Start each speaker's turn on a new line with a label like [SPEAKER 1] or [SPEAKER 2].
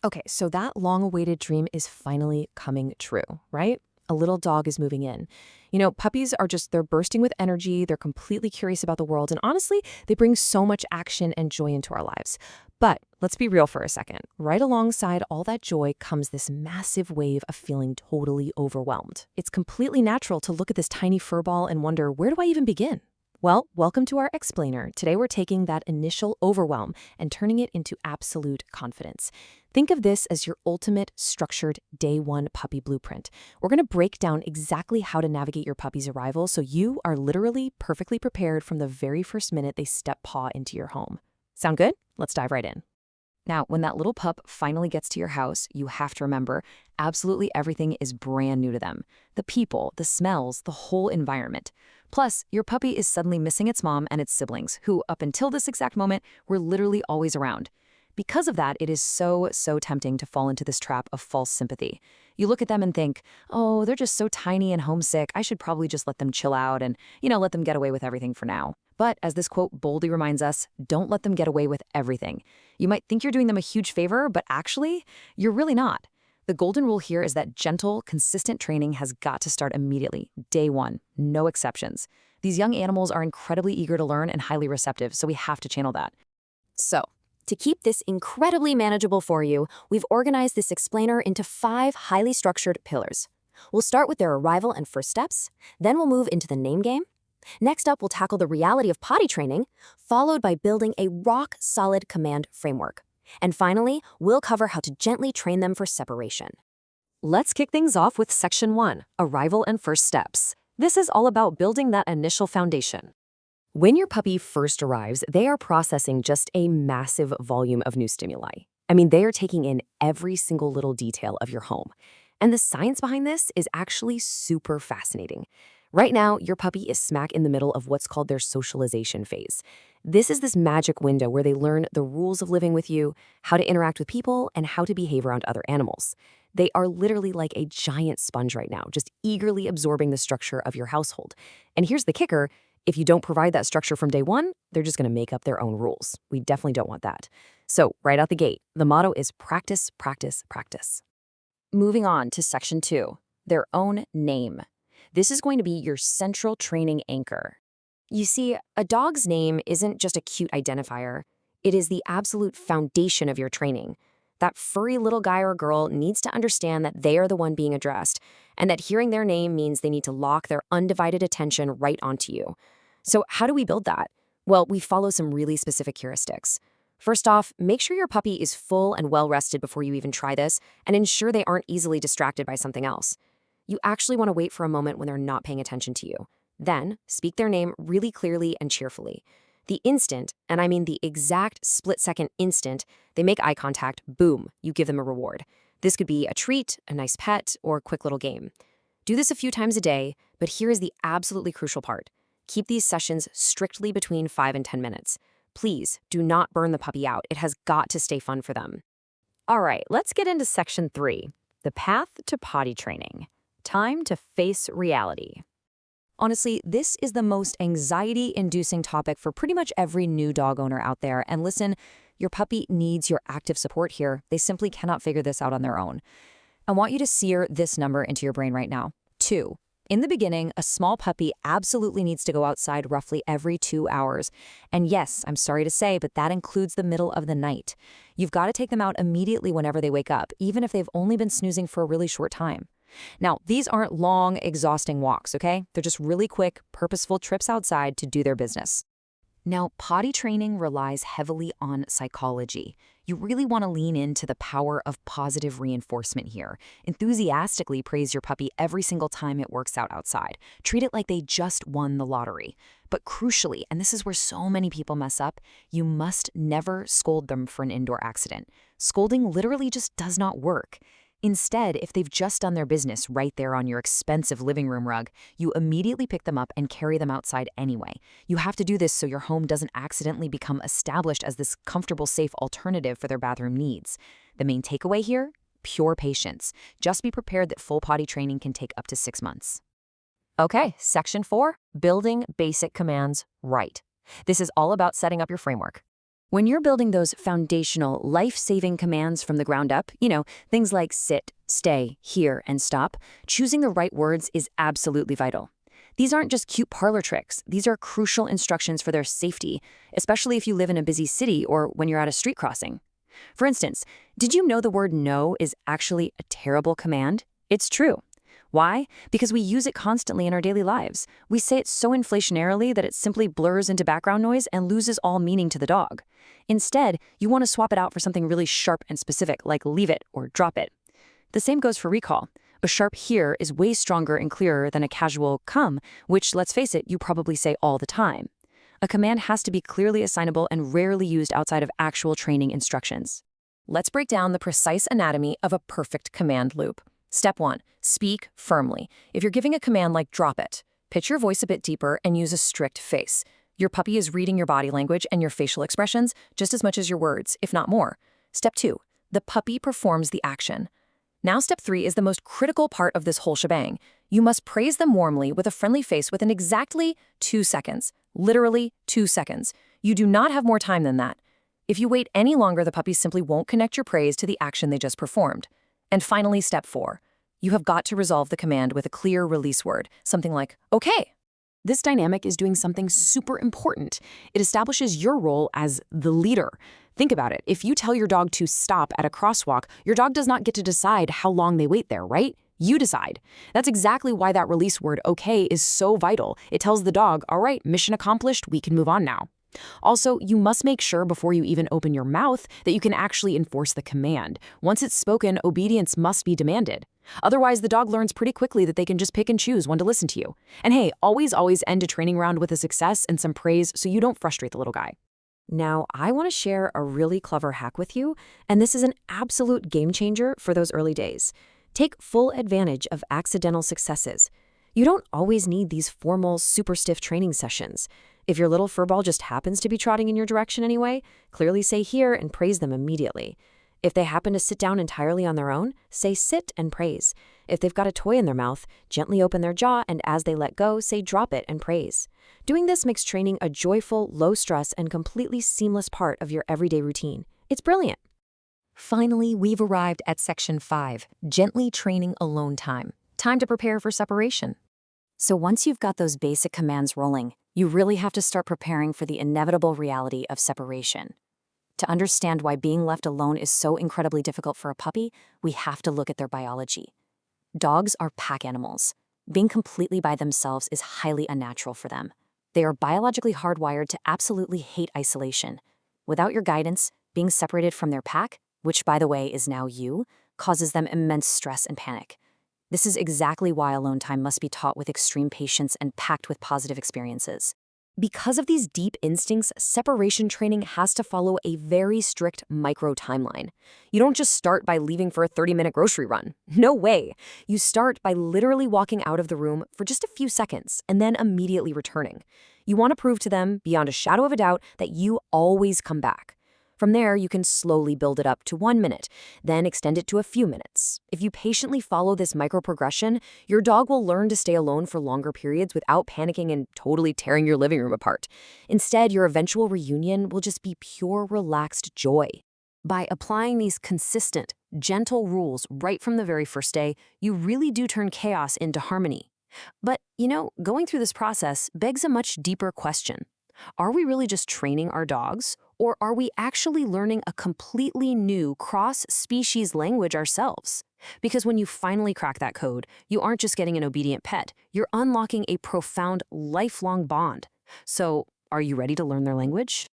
[SPEAKER 1] Okay, so that long-awaited dream is finally coming true, right? A little dog is moving in. Puppies are they're bursting with energy, they're completely curious about the world, and honestly, they bring so much action and joy into our lives. But let's be real for a second. Right alongside all that joy comes this massive wave of feeling totally overwhelmed. It's completely natural to look at this tiny fur ball and wonder, where do I even begin? Well, welcome to our explainer. Today we're taking that initial overwhelm and turning it into absolute confidence. Think of this as your ultimate structured day one puppy blueprint. We're going to break down exactly how to navigate your puppy's arrival so you are literally perfectly prepared from the very first minute they step paw into your home. Sound good? Let's dive right in. Now, when that little pup finally gets to your house, you have to remember absolutely everything is brand new to them. The people, the smells, the whole environment. Plus, your puppy is suddenly missing its mom and its siblings, who, up until this exact moment, were literally always around. Because of that, it is so tempting to fall into this trap of false sympathy. You look at them and think, oh, they're just so tiny and homesick, I should probably just let them chill out and, let them get away with everything for now. But as this quote boldly reminds us, don't let them get away with everything. You might think you're doing them a huge favor, but actually, you're really not. The golden rule here is that gentle, consistent training has got to start immediately, day one, no exceptions. These young animals are incredibly eager to learn and highly receptive, so we have to channel that.
[SPEAKER 2] So, to keep this incredibly manageable for you, we've organized this explainer into 5 highly structured pillars. We'll start with their arrival and first steps, then we'll move into the name game. Next up, we'll tackle the reality of potty training, followed by building a rock-solid command framework. And finally, we'll cover how to gently train them for separation.
[SPEAKER 1] Let's kick things off with Section 1, Arrival and First Steps. This is all about building that initial foundation. When your puppy first arrives, they are processing just a massive volume of new stimuli. They are taking in every single little detail of your home. And the science behind this is actually super fascinating. Right now, your puppy is smack in the middle of what's called their socialization phase. This is this magic window where they learn the rules of living with you, how to interact with people, and how to behave around other animals. They are literally like a giant sponge right now, just eagerly absorbing the structure of your household. And here's the kicker. If you don't provide that structure from day one, they're just going to make up their own rules. We definitely don't want that. So right out the gate, the motto is practice, practice, practice. Moving on to Section 2, their own name. This is going to be your central training anchor. You see, a dog's name isn't just a cute identifier. It is the absolute foundation of your training. That furry little guy or girl needs to understand that they are the one being addressed, and that hearing their name means they need to lock their undivided attention right onto you. So how do we build that? Well, we follow some really specific heuristics. First off, make sure your puppy is full and well-rested before you even try this, and ensure they aren't easily distracted by something else. You actually want to wait for a moment when they're not paying attention to you. Then, speak their name really clearly and cheerfully. The instant, and I mean the exact split-second instant, they make eye contact, boom, you give them a reward. This could be a treat, a nice pet, or a quick little game. Do this a few times a day, but here is the absolutely crucial part. Keep these sessions strictly between 5 and 10 minutes. Please, do not burn the puppy out. It has got to stay fun for them. All right, let's get into Section 3, the path to potty training. Time to face reality. Honestly, this is the most anxiety-inducing topic for pretty much every new dog owner out there. And listen, your puppy needs your active support here. They simply cannot figure this out on their own. I want you to sear this number into your brain right now. 2. In the beginning, a small puppy absolutely needs to go outside roughly every 2 hours. And yes, I'm sorry to say, but that includes the middle of the night. You've got to take them out immediately whenever they wake up, even if they've only been snoozing for a really short time. Now, these aren't long, exhausting walks, okay? They're just really quick, purposeful trips outside to do their business. Now, potty training relies heavily on psychology. You really want to lean into the power of positive reinforcement here. Enthusiastically praise your puppy every single time it works out outside. Treat it like they just won the lottery. But crucially, and this is where so many people mess up, you must never scold them for an indoor accident. Scolding literally just does not work. Instead, if they've just done their business right there on your expensive living room rug, you immediately pick them up and carry them outside anyway. You have to do this so your home doesn't accidentally become established as this comfortable, safe alternative for their bathroom needs. The main takeaway here? Pure patience. Just be prepared that full potty training can take up to 6 months. Okay, Section 4, building basic commands right. This is all about setting up your framework.
[SPEAKER 2] When you're building those foundational, life-saving commands from the ground up, things like sit, stay, here, and stop, choosing the right words is absolutely vital. These aren't just cute parlor tricks. These are crucial instructions for their safety, especially if you live in a busy city or when you're at a street crossing. For instance, did you know the word no is actually a terrible command? It's true. Why? Because we use it constantly in our daily lives. We say it so inflationarily that it simply blurs into background noise and loses all meaning to the dog. Instead, you want to swap it out for something really sharp and specific, like leave it or drop it. The same goes for recall. A sharp here is way stronger and clearer than a casual come, which, let's face it, you probably say all the time. A command has to be clearly assignable and rarely used outside of actual training instructions.
[SPEAKER 1] Let's break down the precise anatomy of a perfect command loop. Step 1. Speak firmly. If you're giving a command like drop it, pitch your voice a bit deeper and use a strict face. Your puppy is reading your body language and your facial expressions just as much as your words, if not more. Step 2. The puppy performs the action. Now step 3 is the most critical part of this whole shebang. You must praise them warmly with a friendly face within exactly 2 seconds. Literally 2 seconds. You do not have more time than that. If you wait any longer, the puppy simply won't connect your praise to the action they just performed. And finally, step 4. You have got to resolve the command with a clear release word, something like, okay. This dynamic is doing something super important. It establishes your role as the leader. Think about it. If you tell your dog to stop at a crosswalk, your dog does not get to decide how long they wait there, right? You decide. That's exactly why that release word, okay, is so vital. It tells the dog, all right, mission accomplished, we can move on now. Also, you must make sure before you even open your mouth that you can actually enforce the command. Once it's spoken, obedience must be demanded. Otherwise, the dog learns pretty quickly that they can just pick and choose when to listen to you. And hey, always end a training round with a success and some praise so you don't frustrate the little guy. Now, I want to share a really clever hack with you, and this is an absolute game changer for those early days. Take full advantage of accidental successes. You don't always need these formal, super stiff training sessions. If your little furball just happens to be trotting in your direction anyway, clearly say here and praise them immediately. If they happen to sit down entirely on their own, say sit and praise. If they've got a toy in their mouth, gently open their jaw, and as they let go, say drop it and praise. Doing this makes training a joyful, low-stress, and completely seamless part of your everyday routine. It's brilliant. Finally, we've arrived at section 5, gently training alone time. Time to prepare for separation.
[SPEAKER 2] So once you've got those basic commands rolling, you really have to start preparing for the inevitable reality of separation. To understand why being left alone is so incredibly difficult for a puppy, we have to look at their biology. Dogs are pack animals. Being completely by themselves is highly unnatural for them. They are biologically hardwired to absolutely hate isolation. Without your guidance, being separated from their pack, which by the way is now you, causes them immense stress and panic. This is exactly why alone time must be taught with extreme patience and packed with positive experiences. Because of these deep instincts, separation training has to follow a very strict micro-timeline. You don't just start by leaving for a 30-minute grocery run. No way. You start by literally walking out of the room for just a few seconds and then immediately returning. You want to prove to them, beyond a shadow of a doubt, that you always come back. From there, you can slowly build it up to 1 minute, then extend it to a few minutes. If you patiently follow this micro-progression, your dog will learn to stay alone for longer periods without panicking and totally tearing your living room apart. Instead, your eventual reunion will just be pure, relaxed joy. By applying these consistent, gentle rules right from the very first day, you really do turn chaos into harmony. But, going through this process begs a much deeper question. Are we really just training our dogs? Or are we actually learning a completely new cross-species language ourselves? Because when you finally crack that code, you aren't just getting an obedient pet, you're unlocking a profound, lifelong bond. So, are you ready to learn their language?